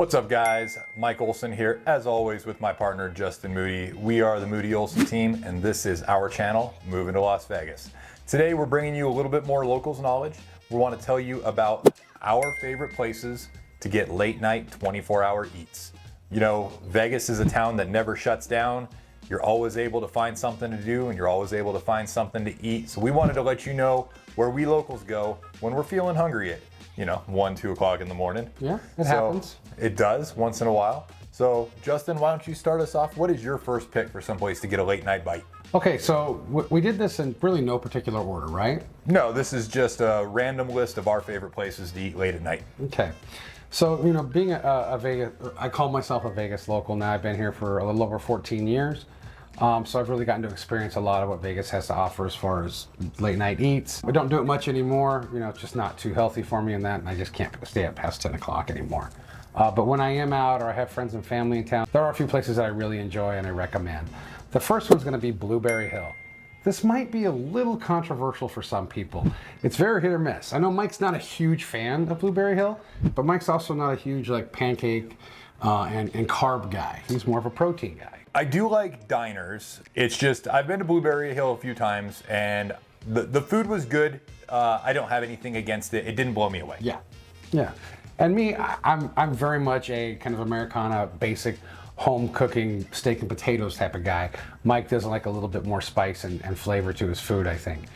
What's up guys, Mike Olson here, as always with my partner Justin Moody. We are the Moody Olson team and this is our channel, Moving to Las Vegas. Today we're bringing you a little bit more locals knowledge. We want to tell you about our favorite places to get late night 24-hour eats. You know, Vegas is a town that never shuts down. You're always able to find something to do and you're always able to find something to eat. So we wanted to let you know where we locals go when we're feeling hungry at, 1, 2 o'clock in the morning. Yeah, it happens. It does once in a while. So Justin, why don't you start us off? What is your first pick for someplace to get a late night bite? Okay, so we did this in really no particular order, right? No, this is just a random list of our favorite places to eat late at night. Okay. So, being a Vegas, I call myself a Vegas local now. I've been here for a little over 14 years. So I've really gotten to experience a lot of what Vegas has to offer as far as late night eats. I don't do it much anymore. It's just not too healthy for me in that, and I just can't stay up past 10 o'clock anymore. But when I am out or I have friends and family in town, there are a few places that I really enjoy and I recommend. The first one's going to be Blueberry Hill. This might be a little controversial for some people. It's very hit or miss. I know Mike's not a huge fan of Blueberry Hill, but Mike's also not a huge pancake and carb guy. He's more of a protein guy. I do like diners. It's just, I've been to Blueberry Hill a few times and the food was good. I don't have anything against it. It didn't blow me away. Yeah. And me, I'm very much a kind of Americana, basic home cooking steak and potatoes type of guy. Mike does like a little bit more spice and flavor to his food, I think.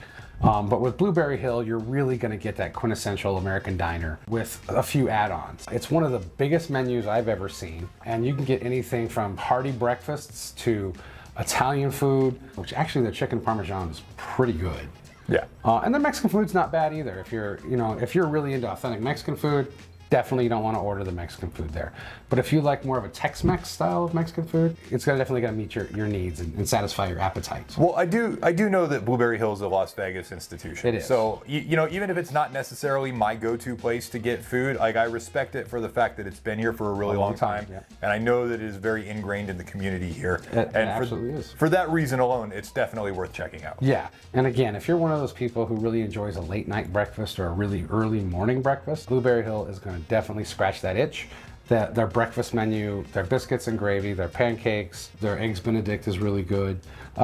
But with Blueberry Hill, you're really going to get that quintessential American diner with a few add-ons. It's one of the biggest menus I've ever seen, and you can get anything from hearty breakfasts to Italian food, which actually the chicken parmesan is pretty good. Yeah. And the Mexican food's not bad either. If you're really into authentic Mexican food, definitely you don't want to order the Mexican food there. But if you like more of a Tex-Mex style of Mexican food, it's definitely going to meet your needs and satisfy your appetites. Well, I do know that Blueberry Hill is a Las Vegas institution. It is. So, even if it's not necessarily my go-to place to get food, I respect it for the fact that it's been here for a really long time. Yeah. And I know that it is very ingrained in the community here. It absolutely is. For that reason alone, it's definitely worth checking out. Yeah. And again, if you're one of those people who really enjoys a late night breakfast or a really early morning breakfast, Blueberry Hill is going to definitely scratch that itch. Their breakfast menu, their biscuits and gravy, their pancakes, their eggs Benedict is really good.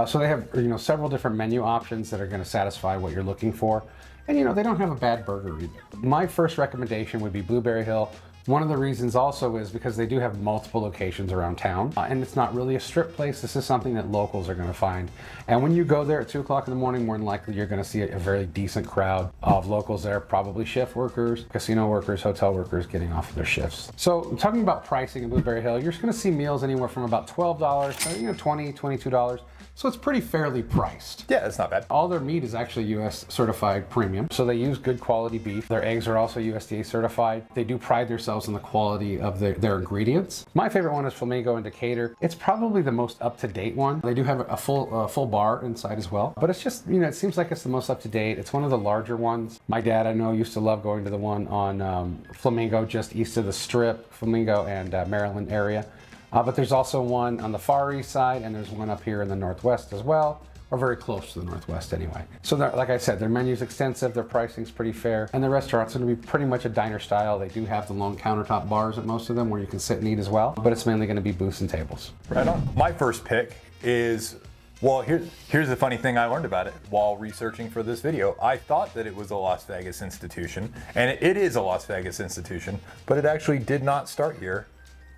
So they have several different menu options that are going to satisfy what you're looking for. And they don't have a bad burger either. My first recommendation would be Blueberry Hill. One of the reasons also is because they do have multiple locations around town, and it's not really a strip place. This is something that locals are going to find. And when you go there at 2 o'clock in the morning, more than likely you're going to see a very decent crowd of locals there, probably shift workers, casino workers, hotel workers getting off of their shifts. So talking about pricing in Blueberry Hill, you're just going to see meals anywhere from about $12 to $20, $22. So it's pretty fairly priced. Yeah, it's not bad. All their meat is actually US certified premium. So they use good quality beef. Their eggs are also USDA certified. They do pride themselves on the quality of their ingredients. My favorite one is Flamingo in Decatur. It's probably the most up-to-date one. They do have a full bar inside as well. But it's just, it seems like it's the most up-to-date. It's one of the larger ones. My dad, I know, used to love going to the one on Flamingo just east of the Strip, Flamingo and Maryland area. But there's also one on the Far East side, and there's one up here in the Northwest as well, or very close to the Northwest anyway. So like I said, their menu's extensive, their pricing's pretty fair, and the restaurant's gonna be pretty much a diner style. They do have the long countertop bars at most of them where you can sit and eat as well, but it's mainly gonna be booths and tables. Right on. My first pick is, well, here's the funny thing I learned about it while researching for this video. I thought that it was a Las Vegas institution, and it is a Las Vegas institution, but it actually did not start here.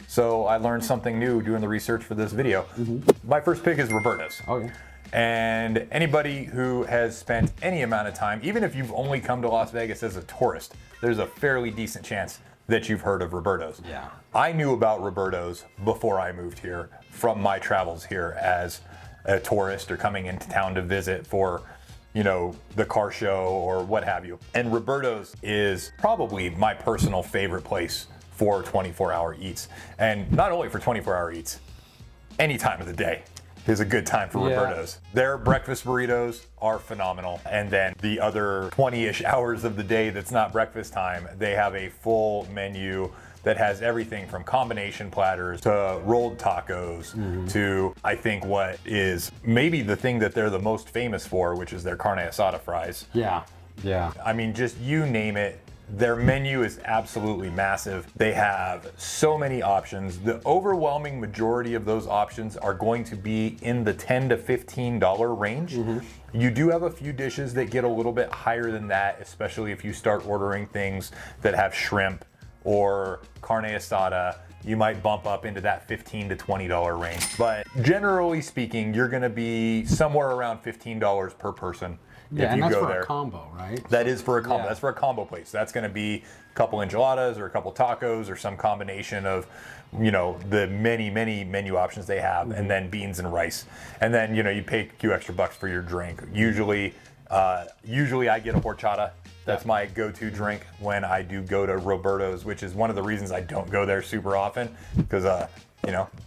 So I learned something new doing the research for this video. My first pick is Roberto's. Oh, yeah. And anybody who has spent any amount of time, even if you've only come to Las Vegas as a tourist, there's a fairly decent chance that you've heard of Roberto's. Yeah. I knew about Roberto's before I moved here from my travels here as a tourist or coming into town to visit for the car show or what have you. And Roberto's is probably my personal favorite place for 24-hour eats. And not only for 24-hour eats, any time of the day is a good time for Roberto's. Their breakfast burritos are phenomenal. And then the other 20-ish hours of the day that's not breakfast time, they have a full menu that has everything from combination platters to rolled tacos to, I think, what is maybe the thing that they're the most famous for, which is their carne asada fries. Yeah. I mean, just you name it, Their menu is absolutely massive. They have so many options. The overwhelming majority of those options are going to be in the $10 to $15 range. You do have a few dishes that get a little bit higher than that, especially if you start ordering things that have shrimp or carne asada. You might bump up into that $15 to $20 range. But generally speaking, you're gonna be somewhere around $15 per person. Yeah, if and you that's go for there. a combo, right? That is for a combo. Yeah. That's for a combo place. That's going to be a couple enchiladas or a couple tacos or some combination of, the many menu options they have, and then beans and rice, and then you pay a few extra bucks for your drink. Usually I get a horchata. That's my go-to drink when I do go to Roberto's, which is one of the reasons I don't go there super often, because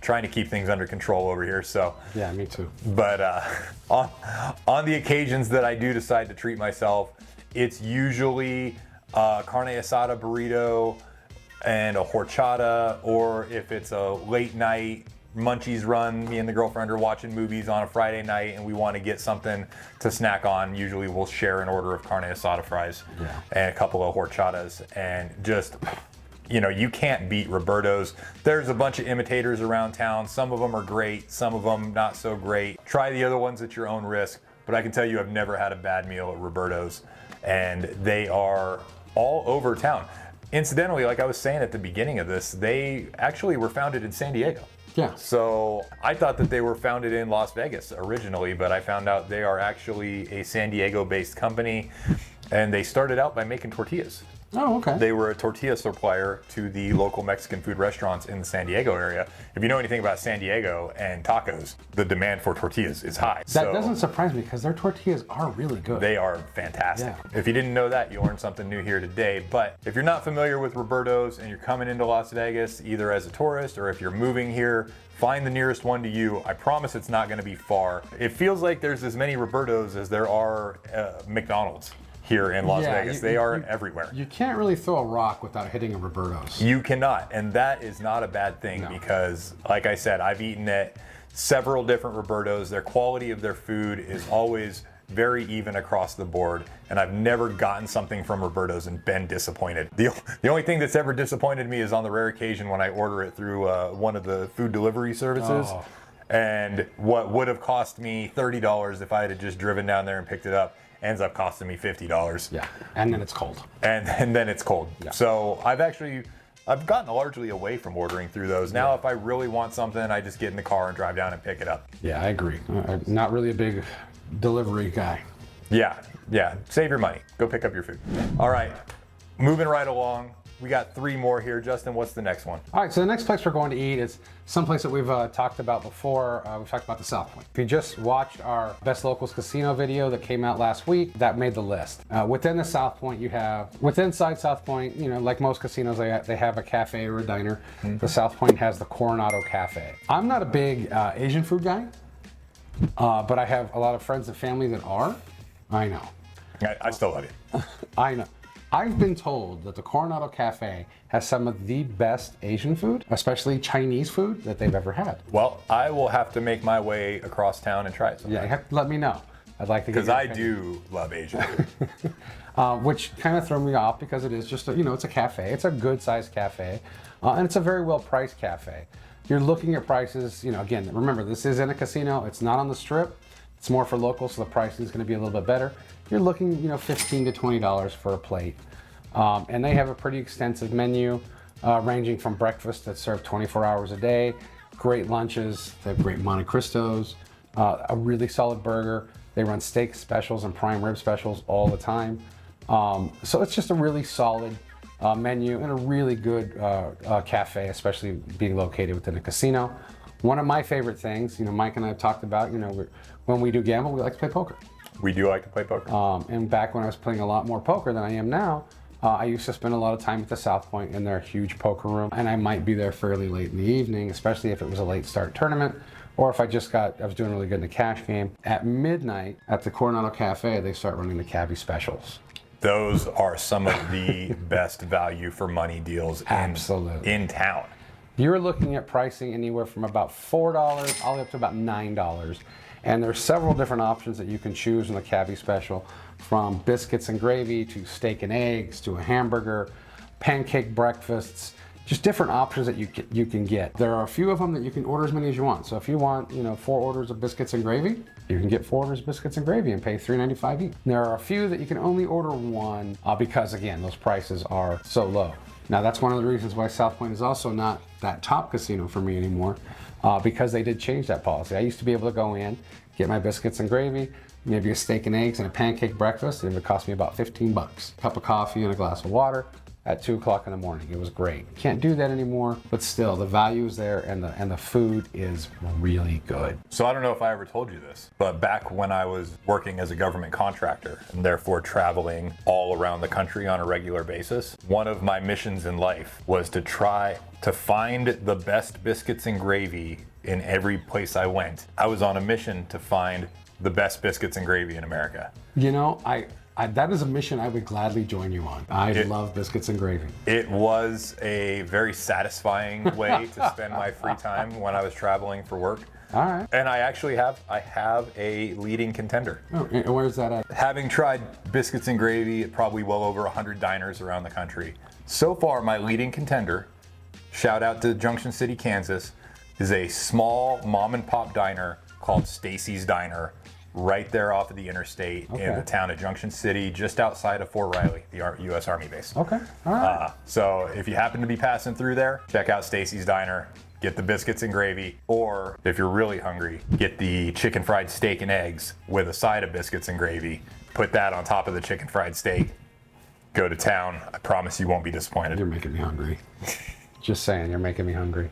trying to keep things under control over here. So yeah, me too. But on the occasions that I do decide to treat myself, it's usually carne asada burrito and a horchata, or if it's a late night munchies run, me and the girlfriend are watching movies on a Friday night and we want to get something to snack on, usually we'll share an order of carne asada fries and a couple of horchatas, and just you can't beat Roberto's. There's a bunch of imitators around town. Some of them are great, some of them not so great. Try the other ones at your own risk, but I can tell you I've never had a bad meal at Roberto's, and they are all over town. Incidentally, like I was saying at the beginning of this, they actually were founded in San Diego. Yeah. So I thought that they were founded in Las Vegas originally, but I found out they are actually a San Diego-based company, and they started out by making tortillas. Oh, okay. They were a tortilla supplier to the local Mexican food restaurants in the San Diego area. If you know anything about San Diego and tacos, the demand for tortillas is high. That doesn't surprise me, because their tortillas are really good. They are fantastic. Yeah. If you didn't know that, you learned something new here today. But if you're not familiar with Roberto's and you're coming into Las Vegas, either as a tourist or if you're moving here, find the nearest one to you. I promise it's not going to be far. It feels like there's as many Roberto's as there are McDonald's here in Las Vegas. They are everywhere. You can't really throw a rock without hitting a Roberto's. You cannot, and that is not a bad thing, because, like I said, I've eaten at several different Roberto's. Their quality of their food is always very even across the board, and I've never gotten something from Roberto's and been disappointed. The only thing that's ever disappointed me is on the rare occasion when I order it through one of the food delivery services. Oh. And what would have cost me $30 if I had just driven down there and picked it up ends up costing me $50. Yeah, and then it's cold. And then it's cold. Yeah. So I've gotten largely away from ordering through those. Now, if I really want something, I just get in the car and drive down and pick it up. Yeah, I agree. I'm not really a big delivery guy. Yeah. Save your money. Go pick up your food. All right, moving right along. We got 3 more here. Justin, what's the next one? All right, so the next place we're going to eat is someplace that we've talked about before. We've talked about the South Point. If you just watched our Best Locals Casino video that came out last week, that made the list. Within the South Point, inside South Point, like most casinos, they have a cafe or a diner. Mm-hmm. The South Point has the Coronado Café. I'm not a big Asian food guy, but I have a lot of friends and family that are. I know. I still love it. I know. I've been told that the Coronado Café has some of the best Asian food, especially Chinese food, that they've ever had. Well, I will have to make my way across town and try it sometime. Yeah, you have to let me know. I'd like to get because I do love Asian food. Which kind of threw me off, because it is just it's a cafe. It's a good-sized cafe, and it's a very well-priced cafe. You're looking at prices, again, remember, this is in a casino. It's not on the Strip. It's more for locals, so the pricing is going to be a little bit better. You're looking, $15 to $20 for a plate. And they have a pretty extensive menu, ranging from breakfast that's served 24 hours a day, great lunches, they have great Monte Cristos, a really solid burger. They run steak specials and prime rib specials all the time. So it's just a really solid menu and a really good cafe, especially being located within a casino. One of my favorite things, Mike and I have talked about, when we do gamble, we like to play poker. We do like to play poker. And back when I was playing a lot more poker than I am now, I used to spend a lot of time at the South Point in their huge poker room, and I might be there fairly late in the evening, especially if it was a late start tournament, or if I was doing really good in the cash game. At midnight at the Coronado Cafe, they start running the cabby specials. Those are some of the best value for money deals in town. You're looking at pricing anywhere from about $4 all the way up to about $9. And there's several different options that you can choose in the cabby special, from biscuits and gravy to steak and eggs to a hamburger, pancake breakfasts, just different options that you can get. There are a few of them that you can order as many as you want. So if you want, 4 orders of biscuits and gravy, you can get 4 orders of biscuits and gravy and pay $3.95 each. There are a few that you can only order one because, again, those prices are so low. Now, that's one of the reasons why South Point is also not that top casino for me anymore, because they did change that policy. I used to be able to go in, get my biscuits and gravy, maybe a steak and eggs and a pancake breakfast. It would cost me about 15 bucks. A cup of coffee and a glass of water at 2 o'clock in the morning. It was great. Can't do that anymore, but still the value is there, and the food is really good. So I don't know if I ever told you this, but back when I was working as a government contractor and therefore traveling all around the country on a regular basis, one of my missions in life was to try to find the best biscuits and gravy in every place I went. I was on a mission to find the best biscuits and gravy in America. That is a mission I would gladly join you on. I love biscuits and gravy. It was a very satisfying way to spend my free time when I was traveling for work. All right. And I actually have a leading contender. Oh, and where's that at? Having tried biscuits and gravy at probably well over 100 diners around the country, so far my leading contender, shout out to Junction City, Kansas, is a small mom and pop diner called Stacy's Diner, right there off of the interstate in the town of Junction City, just outside of Fort Riley, the U.S. Army base. Okay, all right. So if you happen to be passing through there, check out Stacy's Diner, get the biscuits and gravy, or if you're really hungry, get the chicken fried steak and eggs with a side of biscuits and gravy. Put that on top of the chicken fried steak. Go to town. I promise you won't be disappointed. You're making me hungry. Just saying, you're making me hungry.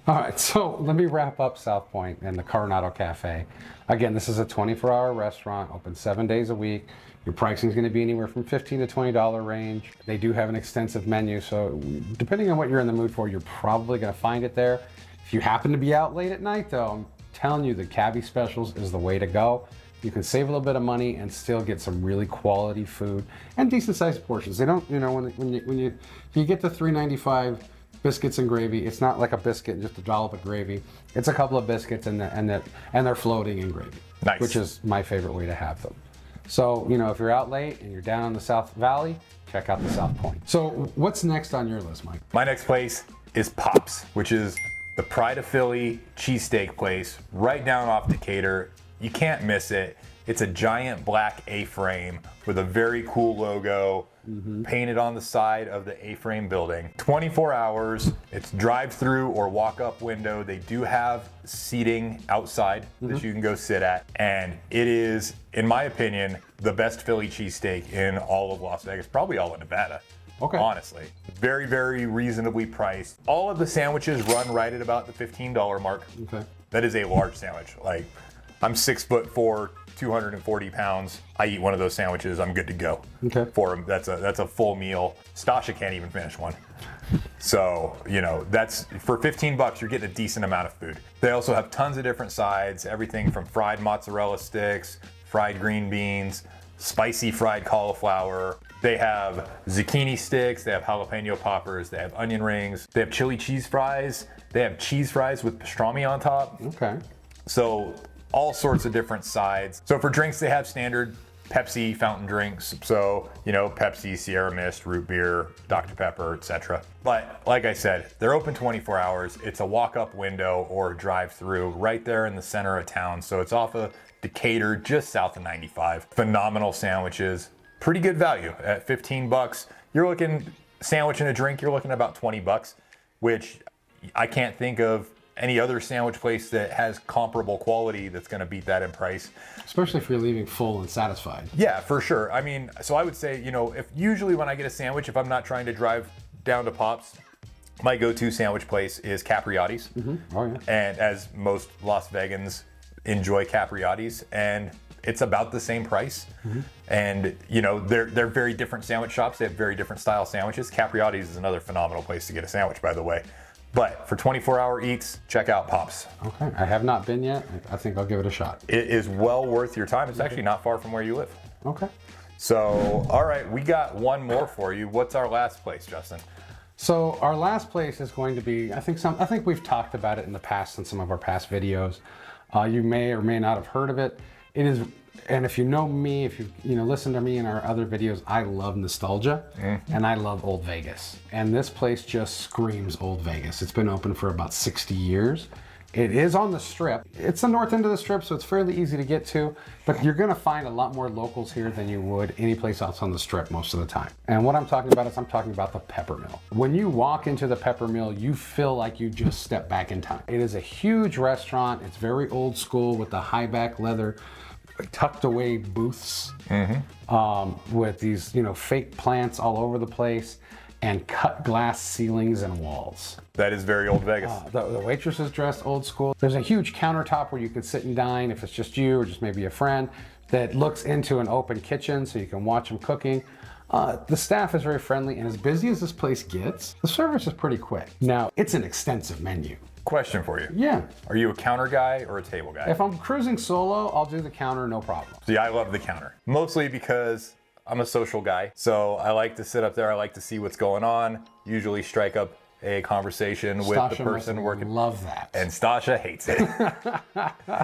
All right, so let me wrap up South Point and the Coronado Café. Again, this is a 24-hour restaurant, open 7 days a week. Your pricing is going to be anywhere from $15 to $20 range. They do have an extensive menu, so depending on what you're in the mood for, you're probably going to find it there. If you happen to be out late at night, though, I'm telling you, the cabby specials is the way to go. You can save a little bit of money and still get some really quality food and decent-sized portions. They don't, when you get to $3.95. Biscuits and gravy. It's not like a biscuit and just a dollop of gravy. It's a couple of biscuits and they're floating in gravy, nice. Which is my favorite way to have them. So if you're out late and you're down in the South Valley, check out the South Point. So what's next on your list, Mike? My next place is Pops, which is the Pride of Philly cheesesteak place right down off Decatur. You can't miss it. It's a giant black A-frame with a very cool logo painted on the side of the A-frame building. 24 hours, it's drive-through or walk-up window. They do have seating outside that you can go sit at. And it is, in my opinion, the best Philly cheesesteak in all of Las Vegas, probably all of Nevada. Okay. Honestly. Very, very reasonably priced. All of the sandwiches run right at about the $15 mark. Okay. That is a large sandwich. Like, I'm 6'4", 240 pounds. I eat one of those sandwiches, I'm good to go. Okay. For that's a full meal. Stasha can't even finish one. So, that's for 15 bucks, you're getting a decent amount of food. They also have tons of different sides, everything from fried mozzarella sticks, fried green beans, spicy fried cauliflower. They have zucchini sticks, they have jalapeno poppers, they have onion rings, they have chili cheese fries, they have cheese fries with pastrami on top. Okay. So all sorts of different sides. So for drinks, they have standard Pepsi fountain drinks. So, Pepsi, Sierra Mist, root beer, Dr. Pepper, etc. But like I said, they're open 24 hours. It's a walk-up window or drive-through right there in the center of town. So it's off of Decatur, just south of 95. Phenomenal sandwiches, pretty good value at 15 bucks. You're looking sandwich and a drink, you're looking at about 20 bucks, which I can't think of any other sandwich place that has comparable quality that's going to beat that in price. Especially if you're leaving full and satisfied. Yeah, for sure. I mean, so I would say, if usually when I get a sandwich, if I'm not trying to drive down to Pops, my go-to sandwich place is Capriotti's. Oh, yeah. And as most Las Vegans enjoy Capriotti's, and it's about the same price. And they're very different sandwich shops. They have very different style sandwiches. Capriotti's is another phenomenal place to get a sandwich, by the way. But for 24-hour eats, check out Pops. Okay, I have not been yet. I think I'll give it a shot. It is well worth your time. It's actually not far from where you live. Okay. So, all right, we got one more for you. What's our last place, Justin? So our last place is going to be, I think we've talked about it in the past in some of our past videos. You may or may not have heard of it. It is, and if you know me, if you listen to me in our other videos, I love nostalgia and I love Old Vegas. And this place just screams Old Vegas. It's been open for about 60 years. It is on the Strip. It's the north end of the Strip, so it's fairly easy to get to, but you're gonna find a lot more locals here than you would any place else on the Strip most of the time. And what I'm talking about is I'm talking about the Peppermill. When you walk into the Peppermill, you feel like you just stepped back in time. It is a huge restaurant. It's very old school with the high back leather, tucked away booths with these, fake plants all over the place and cut glass ceilings and walls. That is very Old Vegas. The waitress is dressed old school. There's a huge countertop where you can sit and dine if it's just you or just maybe a friend that looks into an open kitchen so you can watch them cooking. The staff is very friendly, and as busy as this place gets, the service is pretty quick. Now, it's an extensive menu. Question for you. Yeah. Are you a counter guy or a table guy? If I'm cruising solo, I'll do the counter, no problem. See, I love the counter. Mostly because I'm a social guy. So I like to sit up there. I like to see what's going on. Usually strike up a conversation with the person working. Love that. And Stasha hates it.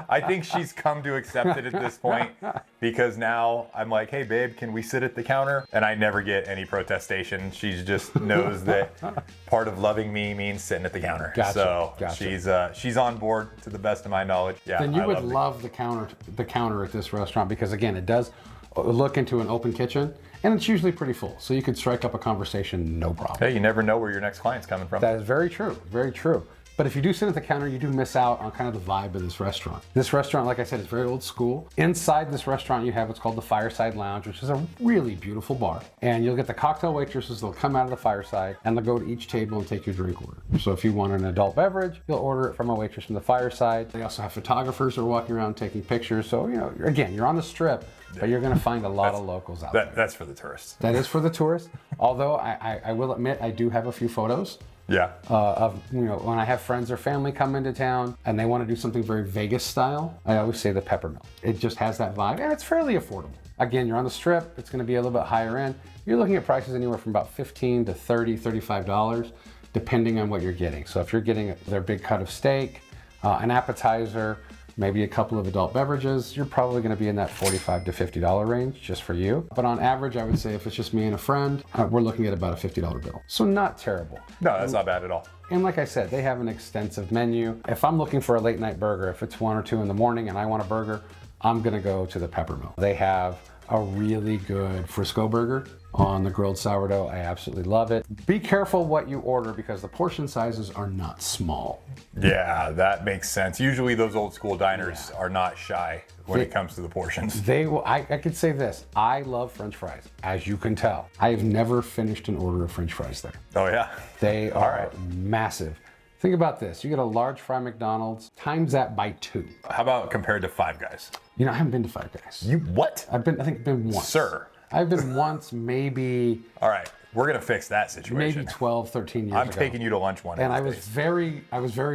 I think she's come to accept it at this point because now I'm like, hey babe, can we sit at the counter? And I never get any protestation. She just knows that part of loving me means sitting at the counter. Gotcha. So she's on board to the best of my knowledge. Yeah. Then you would love the counter at this restaurant because again, it does look into an open kitchen and it's usually pretty full. So you could strike up a conversation, no problem. Hey, you never know where your next client's coming from. That is very true, very true. But if you do sit at the counter, you do miss out on kind of the vibe of this restaurant. This restaurant, like I said, is very old school. Inside this restaurant, you have what's called the Fireside Lounge, which is a really beautiful bar. And you'll get the cocktail waitresses, they'll come out of the fireside and they'll go to each table and take your drink order. So if you want an adult beverage, you'll order it from a waitress from the fireside. They also have photographers who are walking around taking pictures. So, again, you're on the Strip, but you're gonna find a lot of locals out there. That's for the tourists. That is for the tourists. Although I will admit, I do have a few photos. Yeah. Of when I have friends or family come into town and they want to do something very Vegas style, I always say the Peppermill. It just has that vibe and it's fairly affordable. Again, you're on the Strip, it's going to be a little bit higher end. You're looking at prices anywhere from about $15 to $30, $35, depending on what you're getting. So if you're getting their big cut of steak, an appetizer, maybe a couple of adult beverages, you're probably going to be in that $45 to $50 range just for you. But on average, I would say if it's just me and a friend, we're looking at about a $50 bill. So not terrible. No, that's not bad at all. And like I said, they have an extensive menu. If I'm looking for a late night burger, if it's 1 or 2 in the morning and I want a burger, I'm going to go to the Peppermill. They have a really good Frisco burger on the grilled sourdough. I absolutely love it. Be careful what you order because the portion sizes are not small. Yeah, that makes sense. Usually those old school diners are not shy when it comes to the portions. They will. I could say this. I love French fries, as you can tell. I have never finished an order of French fries there. Oh yeah? They are massive. Think about this. You get a large fry McDonald's, times that by 2. How about compared to Five Guys? I haven't been to Five Guys. You what? I think been once. Sir. I've been once, maybe. All right, we're gonna fix that situation. Maybe 12, 13 years ago. I'm taking you to lunch one. And I was very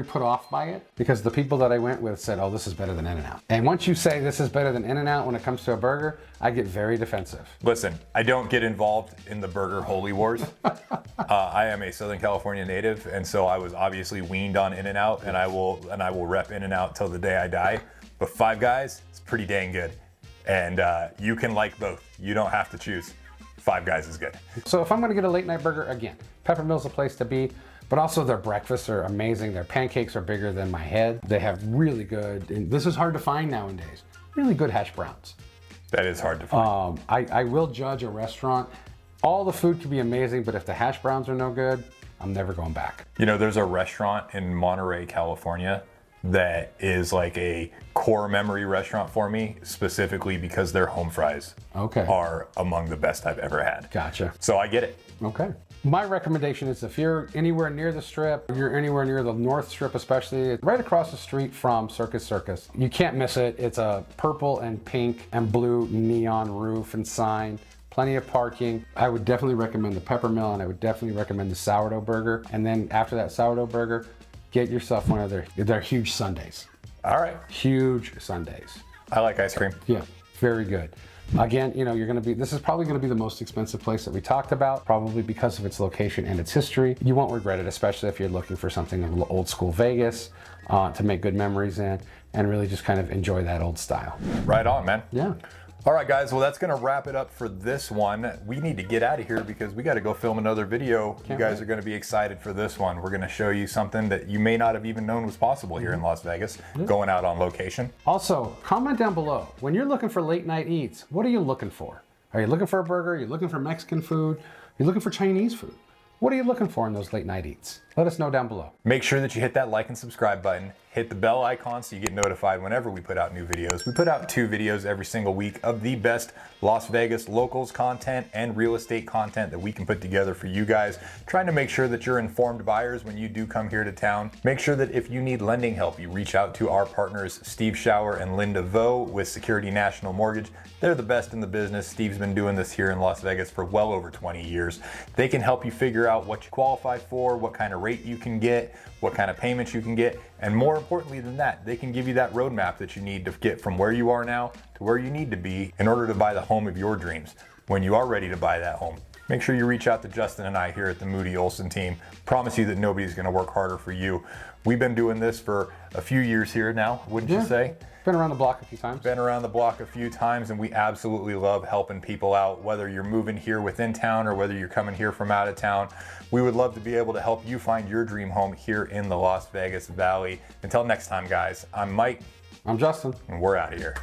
put off by it because the people that I went with said, "Oh, this is better than In-N-Out." And once you say this is better than In-N-Out when it comes to a burger, I get very defensive. Listen, I don't get involved in the burger holy wars. I am a Southern California native, and so I was obviously weaned on In-N-Out, and I will rep In-N-Out till the day I die. But Five Guys is pretty dang good, and you can like both. You don't have to choose. Five Guys is good. So if I'm gonna get a late night burger, again, Peppermill's a place to be, but also their breakfasts are amazing. Their pancakes are bigger than my head. They have really good, and this is hard to find nowadays, really good hash browns. That is hard to find. I will judge a restaurant. All the food can be amazing, but if the hash browns are no good, I'm never going back. There's a restaurant in Monterey, California that is like a core memory restaurant for me, specifically because their home fries are among the best I've ever had. Gotcha. So I get it. Okay. My recommendation is if you're anywhere near the Strip, if you're anywhere near the North Strip especially, right across the street from Circus, you can't miss it. It's a purple and pink and blue neon roof and sign. Plenty of parking. I would definitely recommend the Peppermill, and I would definitely recommend the sourdough burger. And then after that sourdough burger, get yourself one of their huge sundaes. All right. Huge sundaes. I like ice cream. Yeah, very good. Again, this is probably gonna be the most expensive place that we talked about, probably because of its location and its history. You won't regret it, especially if you're looking for something of old school Vegas to make good memories in. and really just kind of enjoy that old style. Right on, man. Yeah. All right, guys, well, that's gonna wrap it up for this one. We need to get out of here because we gotta go film another video. You guys are gonna be excited for this one. We're gonna show you something that you may not have even known was possible here in Las Vegas, going out on location. Also, comment down below, when you're looking for late night eats, what are you looking for? Are you looking for a burger? Are you looking for Mexican food? Are you looking for Chinese food? What are you looking for in those late night eats? Let us know down below. Make sure that you hit that like and subscribe button. Hit the bell icon so you get notified whenever we put out new videos. We put out 2 videos every single week of the best Las Vegas locals content and real estate content that we can put together for you guys. Trying to make sure that you're informed buyers when you do come here to town. Make sure that if you need lending help, you reach out to our partners, Steve Schauer and Linda Vo with Security National Mortgage. They're the best in the business. Steve's been doing this here in Las Vegas for well over 20 years. They can help you figure out what you qualify for, what kind of rate you can get, what kind of payments you can get, and more importantly than that, they can give you that roadmap that you need to get from where you are now to where you need to be in order to buy the home of your dreams. When you are ready to buy that home, make sure you reach out to Justin and I here at the Moody Olson team. Promise you that nobody's gonna work harder for you. We've been doing this for a few years here now, wouldn't you say? Been around the block a few times. Been around the block a few times, and we absolutely love helping people out, whether you're moving here within town or whether you're coming here from out of town. We would love to be able to help you find your dream home here in the Las Vegas Valley. Until next time, guys, I'm Mike. I'm Justin. And we're out of here.